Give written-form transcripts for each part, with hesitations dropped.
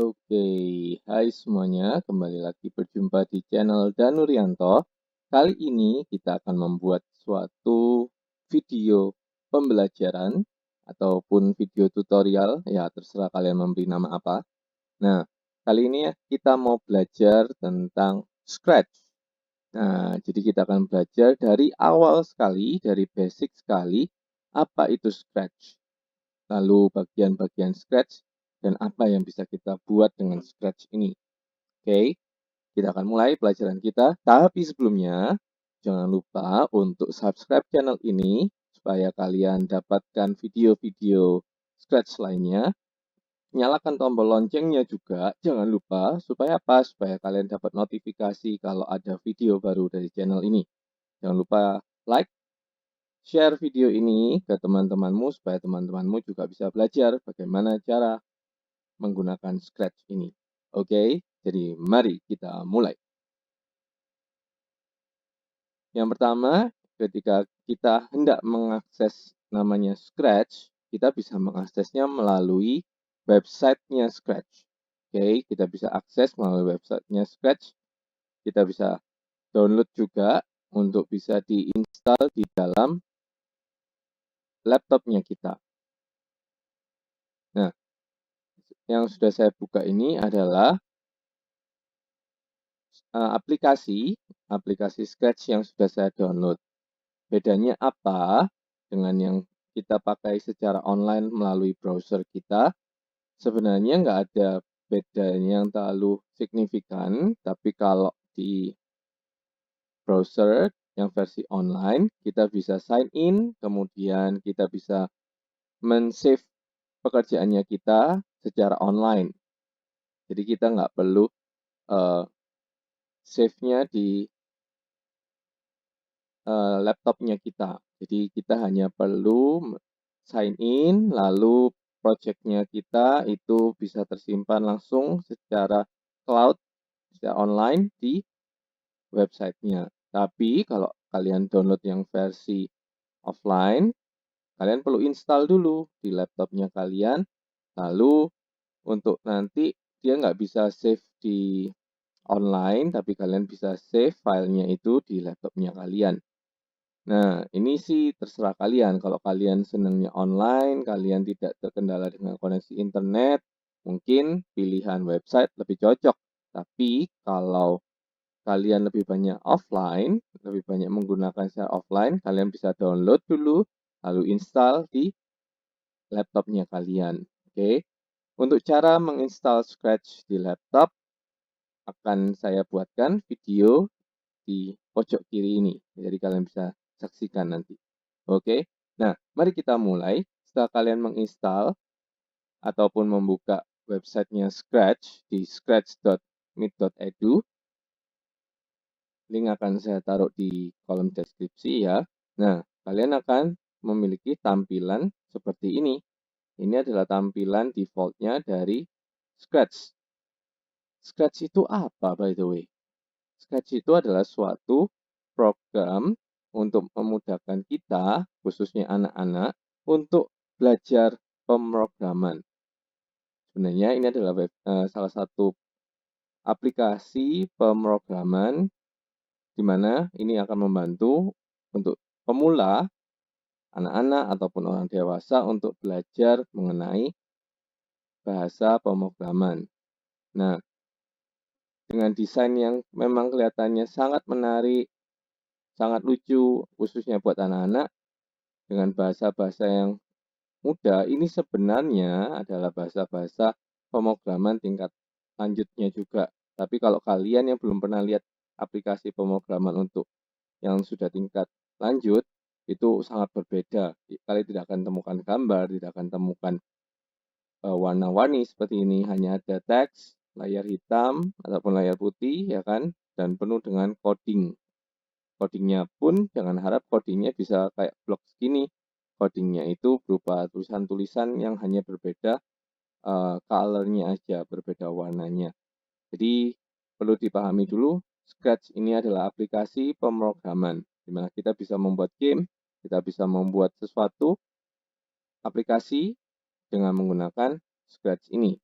Oke, hai semuanya, kembali lagi berjumpa di channel Danurianto. Kali ini kita akan membuat suatu video pembelajaran ataupun video tutorial, ya terserah kalian memberi nama apa. Nah, kali ini kita mau belajar tentang Scratch. Nah, jadi kita akan belajar dari awal sekali, dari basic sekali, apa itu Scratch. Lalu bagian-bagian Scratch, dan apa yang bisa kita buat dengan Scratch ini. Oke, kita akan mulai pelajaran kita. Tapi sebelumnya, jangan lupa untuk subscribe channel ini, supaya kalian dapatkan video-video Scratch lainnya. Nyalakan tombol loncengnya juga, jangan lupa, supaya apa? Supaya kalian dapat notifikasi kalau ada video baru dari channel ini. Jangan lupa like, share video ini ke teman-temanmu supaya teman-temanmu juga bisa belajar bagaimana cara menggunakan Scratch ini. Oke, jadi mari kita mulai. Yang pertama, ketika kita hendak mengakses namanya Scratch, kita bisa mengaksesnya melalui websitenya Scratch. Oke, kita bisa akses melalui websitenya Scratch. Kita bisa download juga untuk bisa diinstal di dalam laptopnya kita. Nah, yang sudah saya buka ini adalah aplikasi Scratch yang sudah saya download. Bedanya apa dengan yang kita pakai secara online melalui browser kita? Sebenarnya nggak ada bedanya yang terlalu signifikan, tapi kalau di browser yang versi online, kita bisa sign in, kemudian kita bisa men-save pekerjaannya kita secara online. Jadi kita nggak perlu save-nya di laptopnya kita. Jadi kita hanya perlu sign in, lalu project-nya kita itu bisa tersimpan langsung secara cloud, secara online di website-nya. Tapi kalau kalian download yang versi offline, kalian perlu install dulu di laptopnya kalian, lalu untuk nanti dia nggak bisa save di online, tapi kalian bisa save filenya itu di laptopnya kalian. Nah, ini sih terserah kalian. Kalau kalian senangnya online, kalian tidak terkendala dengan koneksi internet, mungkin pilihan website lebih cocok. Tapi kalau kalian lebih banyak offline, lebih banyak menggunakan secara offline, kalian bisa download dulu, lalu install di laptopnya kalian. Oke. Untuk cara menginstal Scratch di laptop, akan saya buatkan video di pojok kiri ini. Jadi kalian bisa saksikan nanti. Oke. Nah, mari kita mulai. Setelah kalian menginstal ataupun membuka websitenya Scratch di scratch.meet.edu, link akan saya taruh di kolom deskripsi ya. Nah, kalian akan memiliki tampilan seperti ini. Ini adalah tampilan defaultnya dari Scratch. Scratch itu apa, by the way? Scratch itu adalah suatu program untuk memudahkan kita, khususnya anak-anak, untuk belajar pemrograman. Sebenarnya ini adalah salah satu aplikasi pemrograman di mana ini akan membantu untuk pemula, anak-anak ataupun orang dewasa untuk belajar mengenai bahasa pemrograman. Nah, dengan desain yang memang kelihatannya sangat menarik, sangat lucu, khususnya buat anak-anak, dengan bahasa-bahasa yang mudah, ini sebenarnya adalah bahasa-bahasa pemrograman tingkat lanjutnya juga. Tapi kalau kalian yang belum pernah lihat aplikasi pemrograman untuk yang sudah tingkat lanjut, itu sangat berbeda. Kalian tidak akan temukan gambar, tidak akan temukan warna-warni seperti ini, hanya ada teks, layar hitam ataupun layar putih, ya kan, dan penuh dengan coding. Codingnya pun jangan harap codingnya bisa kayak blok segini. Codingnya itu berupa tulisan-tulisan yang hanya berbeda color-nya aja, berbeda warnanya. Jadi perlu dipahami dulu, Scratch ini adalah aplikasi pemrograman, di mana kita bisa membuat game, kita bisa membuat sesuatu aplikasi dengan menggunakan Scratch ini.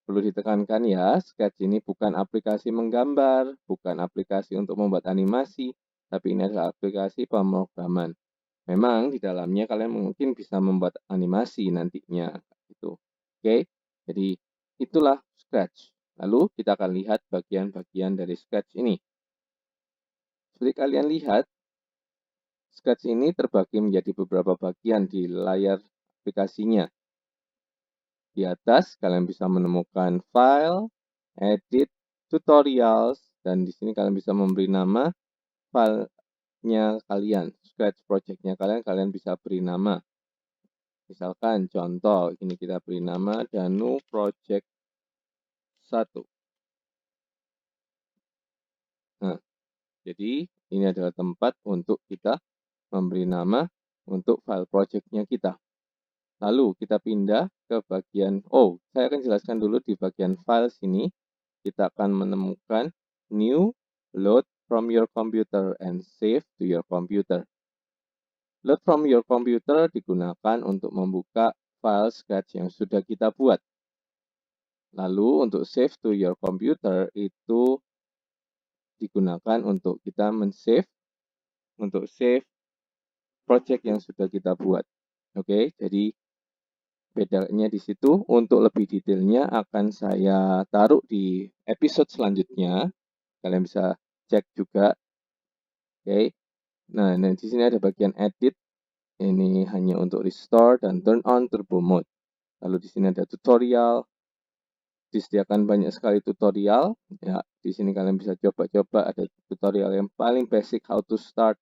Perlu ditekankan ya, Sketch ini bukan aplikasi menggambar, bukan aplikasi untuk membuat animasi, tapi ini adalah aplikasi pemrograman. Memang di dalamnya kalian mungkin bisa membuat animasi nantinya, gitu. Oke, jadi itulah Sketch. Lalu kita akan lihat bagian-bagian dari Sketch ini. Seperti kalian lihat, Sketch ini terbagi menjadi beberapa bagian di layar aplikasinya. Di atas kalian bisa menemukan file, edit, tutorials, dan di sini kalian bisa memberi nama filenya kalian, Sketch project-nya kalian bisa beri nama. Misalkan contoh, ini kita beri nama Danu Project 1. Nah, jadi ini adalah tempat untuk kita memberi nama untuk file project-nya kita. Lalu kita pindah ke bagian, saya akan jelaskan dulu di bagian file sini. Kita akan menemukan new, load from your computer, and save to your computer. Load from your computer digunakan untuk membuka file Sketch yang sudah kita buat. Lalu untuk save to your computer itu digunakan untuk kita men-save, untuk save project yang sudah kita buat. Oke, jadi bedanya di situ. Untuk lebih detailnya akan saya taruh di episode selanjutnya. Kalian bisa cek juga. Oke. Nah, di sini ada bagian edit. Ini hanya untuk restore dan turn on turbo mode. Lalu di sini ada tutorial. Disediakan banyak sekali tutorial. Ya, di sini kalian bisa coba-coba. Ada tutorial yang paling basic, how to start.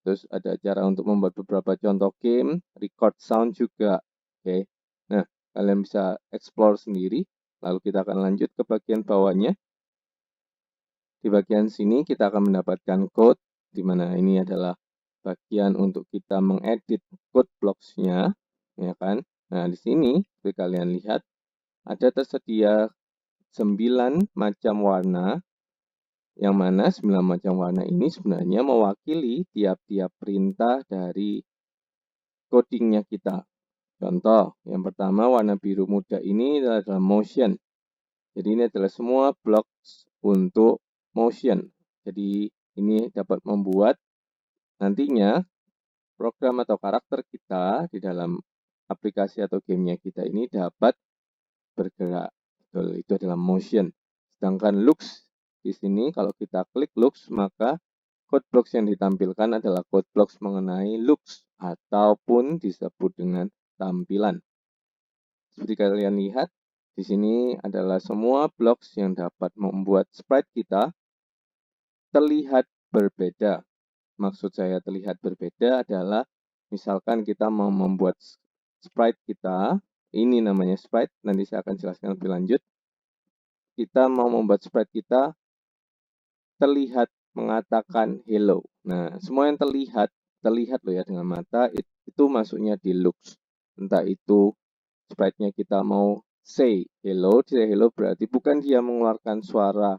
Terus ada cara untuk membuat beberapa contoh game, record sound juga. Oke. Nah, kalian bisa explore sendiri. Lalu kita akan lanjut ke bagian bawahnya. Di bagian sini kita akan mendapatkan code, di mana ini adalah bagian untuk kita mengedit code blocks-nya, ya kan? Nah, di sini, seperti kalian lihat, ada tersedia 9 macam warna, yang mana 9 macam warna ini sebenarnya mewakili tiap-tiap perintah dari codingnya kita. Contoh, yang pertama warna biru muda ini adalah motion. Jadi ini adalah semua blocks untuk motion. Jadi ini dapat membuat nantinya program atau karakter kita di dalam aplikasi atau gamenya kita ini dapat bergerak. Betul, itu adalah motion. Sedangkan looks di sini kalau kita klik looks maka code blocks yang ditampilkan adalah code blocks mengenai looks ataupun disebut dengan tampilan. Seperti kalian lihat, di sini adalah semua blocks yang dapat membuat sprite kita terlihat berbeda. Maksud saya terlihat berbeda adalah misalkan kita mau membuat sprite kita, ini namanya sprite, nanti saya akan jelaskan lebih lanjut. Kita mau membuat sprite kita terlihat mengatakan hello. Nah, semua yang terlihat loh ya dengan mata, itu masuknya di looks. Entah itu sprite-nya kita mau say hello berarti bukan dia mengeluarkan suara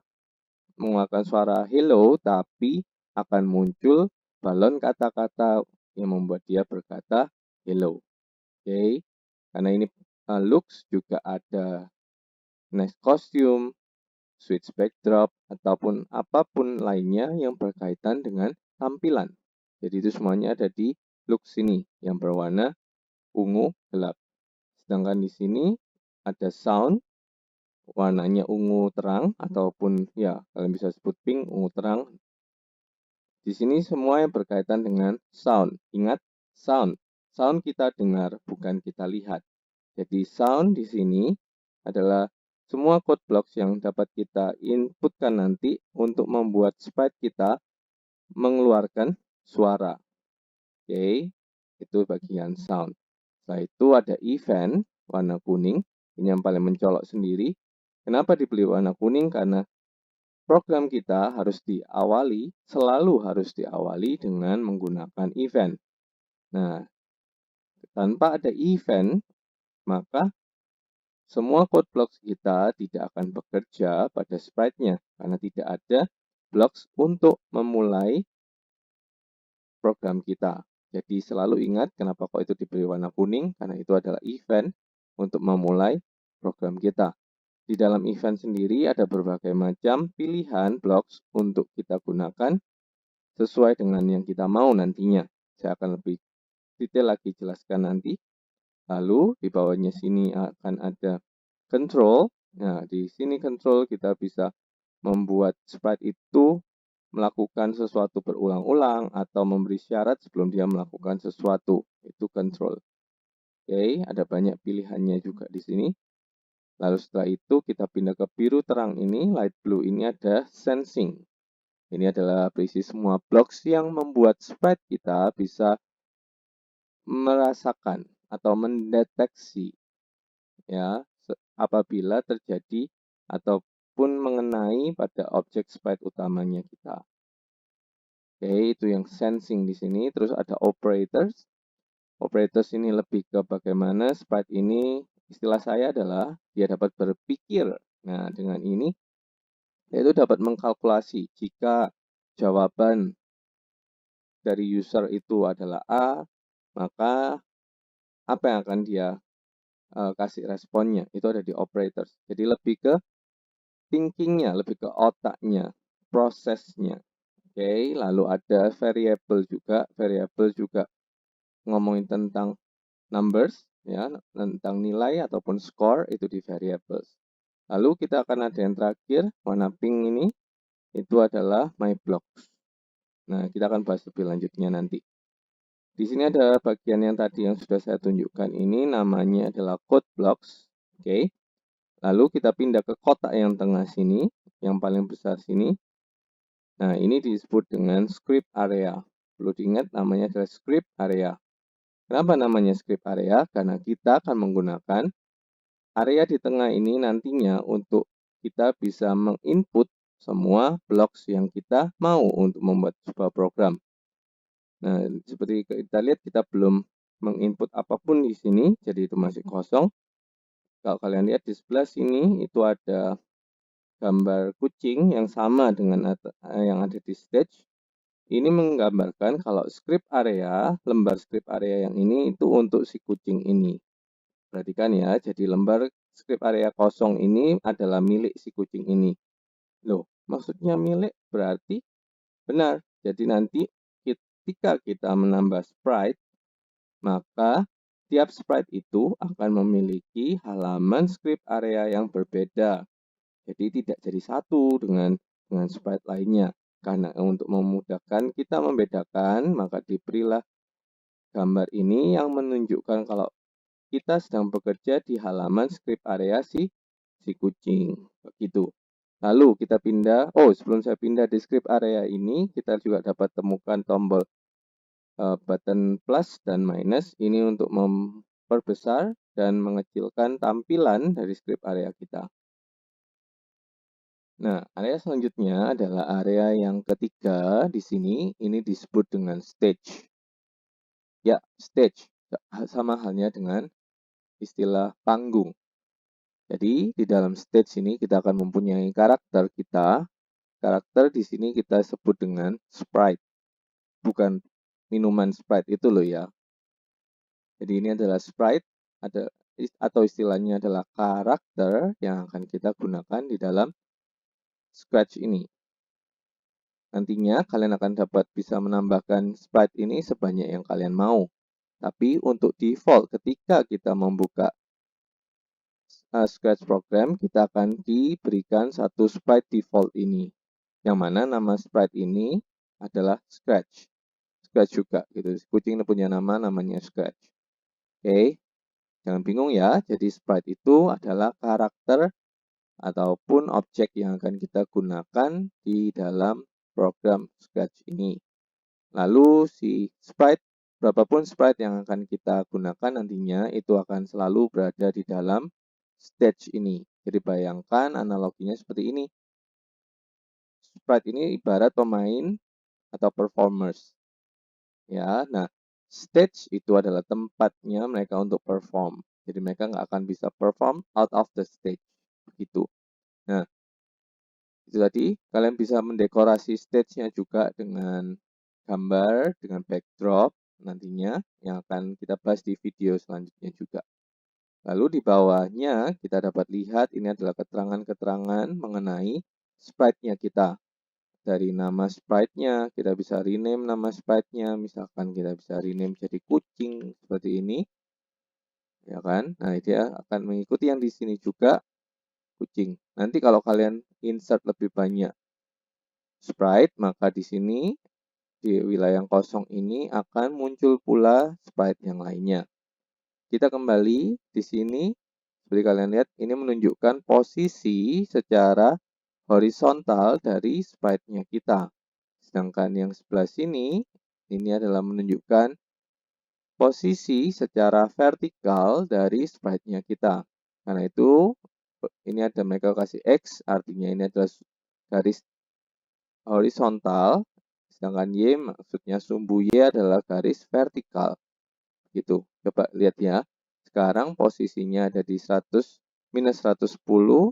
hello, tapi akan muncul balon kata-kata yang membuat dia berkata hello. Oke, karena ini looks juga ada next costume, switch backdrop, ataupun apapun lainnya yang berkaitan dengan tampilan. Jadi itu semuanya ada di looks ini yang berwarna ungu gelap. Sedangkan di sini ada sound, warnanya ungu terang, ataupun ya kalian bisa sebut pink, ungu terang. Di sini semua yang berkaitan dengan sound. Ingat, sound. Sound kita dengar, bukan kita lihat. Jadi sound di sini adalah semua code blocks yang dapat kita inputkan nanti untuk membuat sprite kita mengeluarkan suara. Oke, itu bagian sound. Setelah itu ada event, warna kuning. Ini yang paling mencolok sendiri. Kenapa dipilih warna kuning? Karena program kita selalu harus diawali dengan menggunakan event. Nah, tanpa ada event, maka semua code blocks kita tidak akan bekerja pada sprite-nya, karena tidak ada blocks untuk memulai program kita. Jadi selalu ingat kenapa kok itu diberi warna kuning, karena itu adalah event untuk memulai program kita. Di dalam event sendiri ada berbagai macam pilihan blocks untuk kita gunakan sesuai dengan yang kita mau nantinya. Saya akan lebih detail lagi jelaskan nanti. Lalu di bawahnya sini akan ada control. Nah, di sini control kita bisa membuat sprite itu melakukan sesuatu berulang-ulang atau memberi syarat sebelum dia melakukan sesuatu. Itu control. Oke, ada banyak pilihannya juga di sini. Lalu setelah itu kita pindah ke biru terang ini, light blue ini ada sensing. Ini adalah berisi semua blocks yang membuat sprite kita bisa merasakan atau mendeteksi ya apabila terjadi ataupun mengenai pada objek sprite utamanya kita. Oke, itu yang sensing di sini. Terus ada operators. Operators ini lebih ke bagaimana sprite ini, istilah saya adalah dia dapat berpikir. Nah, dengan ini yaitu dapat mengkalkulasi jika jawaban dari user itu adalah A, maka apa yang akan dia kasih responnya. Itu ada di operators. Jadi lebih ke thinkingnya, lebih ke otaknya, prosesnya. Oke, lalu ada variable juga. Variable juga ngomongin tentang numbers, ya, tentang nilai ataupun score itu di variables. Lalu kita akan ada yang terakhir, warna pink ini, itu adalah my blocks. Nah, kita akan bahas lebih lanjutnya nanti. Di sini ada bagian yang tadi yang sudah saya tunjukkan ini, namanya adalah code blocks. Oke. Lalu kita pindah ke kotak yang tengah sini, yang paling besar sini. Nah, ini disebut dengan script area. Perlu diingat namanya adalah script area. Kenapa namanya script area? Karena kita akan menggunakan area di tengah ini nantinya untuk kita bisa menginput semua blocks yang kita mau untuk membuat sebuah program. Nah, seperti kita lihat kita belum menginput apapun di sini, jadi itu masih kosong. Kalau kalian lihat di sebelah sini itu ada gambar kucing yang sama dengan yang ada di stage. Ini menggambarkan kalau script area, lembar script area yang ini itu untuk si kucing ini. Perhatikan ya, jadi lembar script area kosong ini adalah milik si kucing ini. Loh, maksudnya milik berarti benar. Jadi nanti ketika kita menambah sprite, maka tiap sprite itu akan memiliki halaman script area yang berbeda. Jadi tidak jadi satu dengan sprite lainnya. Karena untuk memudahkan kita membedakan, maka diberilah gambar ini yang menunjukkan kalau kita sedang bekerja di halaman script area si kucing. Begitu. Lalu kita pindah, sebelum saya pindah di script area ini, kita juga dapat temukan tombol button plus dan minus. Ini untuk memperbesar dan mengecilkan tampilan dari script area kita. Nah, area selanjutnya adalah area yang ketiga di sini. Ini disebut dengan stage. Ya, stage. Sama halnya dengan istilah panggung. Jadi, di dalam stage ini kita akan mempunyai karakter kita. Karakter di sini kita sebut dengan sprite. Bukan minuman Sprite itu loh ya. Jadi ini adalah sprite, atau istilahnya adalah karakter yang akan kita gunakan di dalam Scratch ini. Nantinya kalian akan dapat bisa menambahkan sprite ini sebanyak yang kalian mau. Tapi untuk default ketika kita membuka Scratch program, kita akan diberikan satu sprite default ini. Yang mana nama sprite ini adalah Scratch. Scratch juga gitu. Kucing punya nama namanya Scratch. Oke. Jangan bingung ya, jadi sprite itu adalah karakter ataupun objek yang akan kita gunakan di dalam program Scratch ini. Lalu si sprite, berapapun sprite yang akan kita gunakan nantinya, itu akan selalu berada di dalam stage ini. Jadi bayangkan analoginya seperti ini. Sprite ini ibarat pemain atau performers. Ya, nah stage itu adalah tempatnya mereka untuk perform. Jadi mereka nggak akan bisa perform out of the stage. Begitu. Nah, itu tadi. Kalian bisa mendekorasi stage-nya juga dengan gambar, dengan backdrop nantinya yang akan kita bahas di video selanjutnya juga. Lalu di bawahnya kita dapat lihat ini adalah keterangan-keterangan mengenai sprite-nya kita. Dari nama sprite-nya, kita bisa rename nama sprite-nya, misalkan kita bisa rename jadi kucing seperti ini, ya kan? Nah, dia akan mengikuti yang di sini juga, kucing. Nanti kalau kalian insert lebih banyak sprite, maka di sini di wilayah yang kosong ini akan muncul pula sprite yang lainnya. Kita kembali di sini, seperti kalian lihat, ini menunjukkan posisi secara horizontal dari sprite-nya kita. Sedangkan yang sebelah sini, ini adalah menunjukkan posisi secara vertikal dari sprite-nya kita. Karena itu, ini ada mereka kasih X, artinya ini adalah garis horizontal, sedangkan Y maksudnya sumbu Y adalah garis vertikal. Gitu. Coba lihat ya. Sekarang posisinya ada di 100, minus 110,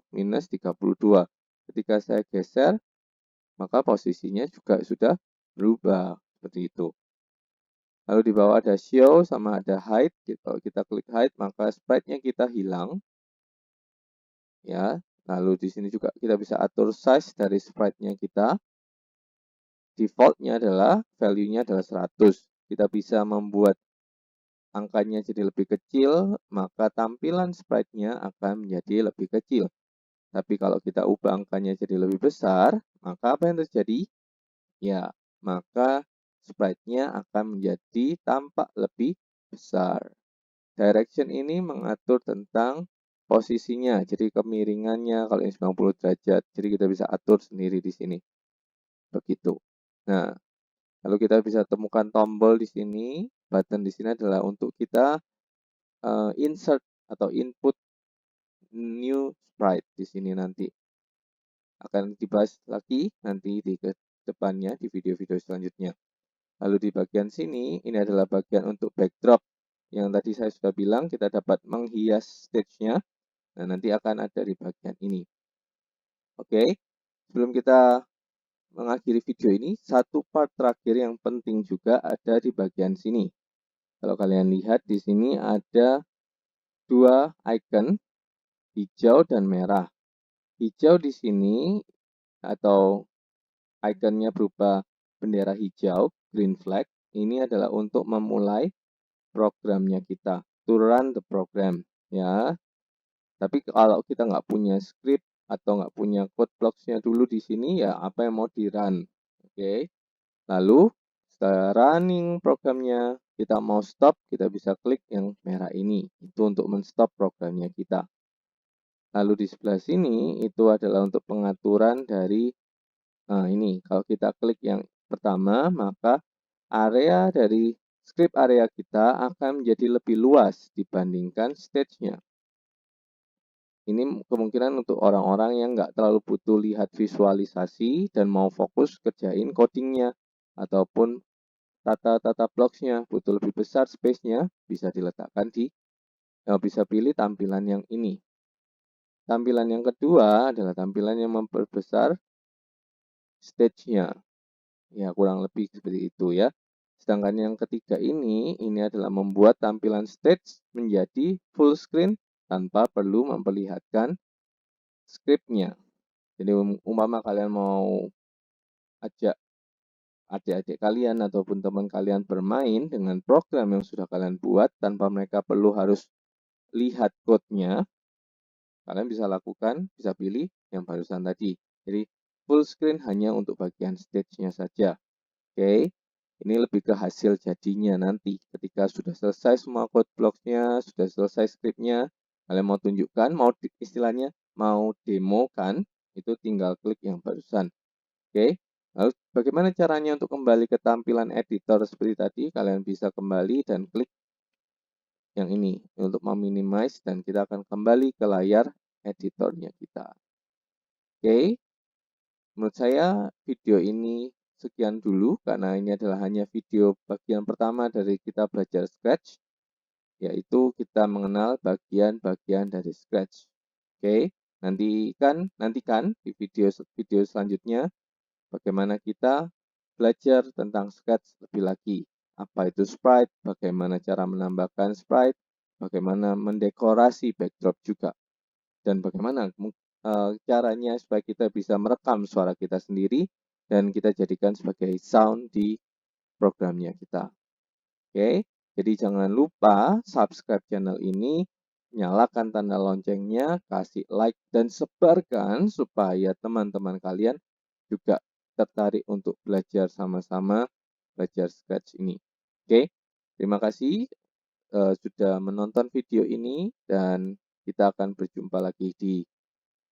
minus 32. Ketika saya geser, maka posisinya juga sudah berubah. Seperti itu. Lalu di bawah ada show sama ada hide. Kalau kita klik hide, maka sprite-nya kita hilang. Ya. Lalu di sini juga kita bisa atur size dari sprite-nya kita. Default-nya adalah, value-nya adalah 100. Kita bisa membuat angkanya jadi lebih kecil, maka tampilan sprite-nya akan menjadi lebih kecil. Tapi kalau kita ubah angkanya jadi lebih besar, maka apa yang terjadi? Ya, maka sprite-nya akan menjadi tampak lebih besar. Direction ini mengatur tentang posisinya, jadi kemiringannya kalau ini 90 derajat, jadi kita bisa atur sendiri di sini. Begitu. Nah, lalu kita bisa temukan tombol di sini, button di sini adalah untuk kita insert atau input new sprite di sini nanti. Akan dibahas lagi nanti di depannya di video-video selanjutnya. Lalu di bagian sini, ini adalah bagian untuk backdrop. Yang tadi saya sudah bilang, kita dapat menghias stage-nya. Nah, nanti akan ada di bagian ini. Oke, sebelum kita mengakhiri video ini, satu part terakhir yang penting juga ada di bagian sini. Kalau kalian lihat di sini ada dua icon, hijau dan merah. Hijau di sini atau ikonnya berupa bendera hijau, green flag, ini adalah untuk memulai programnya kita, to run the program, ya. Tapi kalau kita nggak punya script atau nggak punya code blocks-nya dulu di sini, ya apa yang mau di-run, oke. Lalu setelah running programnya, kita mau stop, kita bisa klik yang merah ini, itu untuk men-stop programnya kita. Lalu di sebelah sini itu adalah untuk pengaturan dari ini. Kalau kita klik yang pertama, maka area dari script area kita akan menjadi lebih luas dibandingkan stage-nya. Ini kemungkinan untuk orang-orang yang nggak terlalu butuh lihat visualisasi dan mau fokus kerjain codingnya ataupun tata blocks-nya butuh lebih besar space-nya, bisa diletakkan di bisa pilih tampilan yang ini. Tampilan yang kedua adalah tampilan yang memperbesar stage-nya. Ya, kurang lebih seperti itu ya. Sedangkan yang ketiga ini adalah membuat tampilan stage menjadi full screen tanpa perlu memperlihatkan script-nya. Jadi umpama kalian mau ajak adik-adik kalian ataupun teman kalian bermain dengan program yang sudah kalian buat tanpa mereka perlu harus lihat code-nya, kalian bisa lakukan, bisa pilih yang barusan tadi. Jadi full screen hanya untuk bagian stage-nya saja. Oke, ini lebih ke hasil jadinya nanti. Ketika sudah selesai semua code blocks-nya, sudah selesai script-nya, kalian mau tunjukkan, mau istilahnya mau demokan, itu tinggal klik yang barusan. Oke, lalu bagaimana caranya untuk kembali ke tampilan editor seperti tadi? Kalian bisa kembali dan klik yang ini untuk meminimize dan kita akan kembali ke layar editornya kita. Oke, menurut saya video ini sekian dulu karena ini adalah hanya video bagian pertama dari kita belajar Scratch, yaitu kita mengenal bagian-bagian dari Scratch. Oke, nantikan di video selanjutnya bagaimana kita belajar tentang Scratch lebih lagi. Apa itu sprite, bagaimana cara menambahkan sprite, bagaimana mendekorasi backdrop juga, dan bagaimana caranya supaya kita bisa merekam suara kita sendiri dan kita jadikan sebagai sound di programnya kita. Oke, jadi jangan lupa subscribe channel ini, nyalakan tanda loncengnya, kasih like, dan sebarkan supaya teman-teman kalian juga tertarik untuk belajar sama-sama belajar Scratch ini. Oke, terima kasih sudah menonton video ini dan kita akan berjumpa lagi di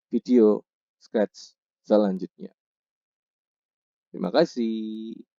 video Scratch selanjutnya. Terima kasih.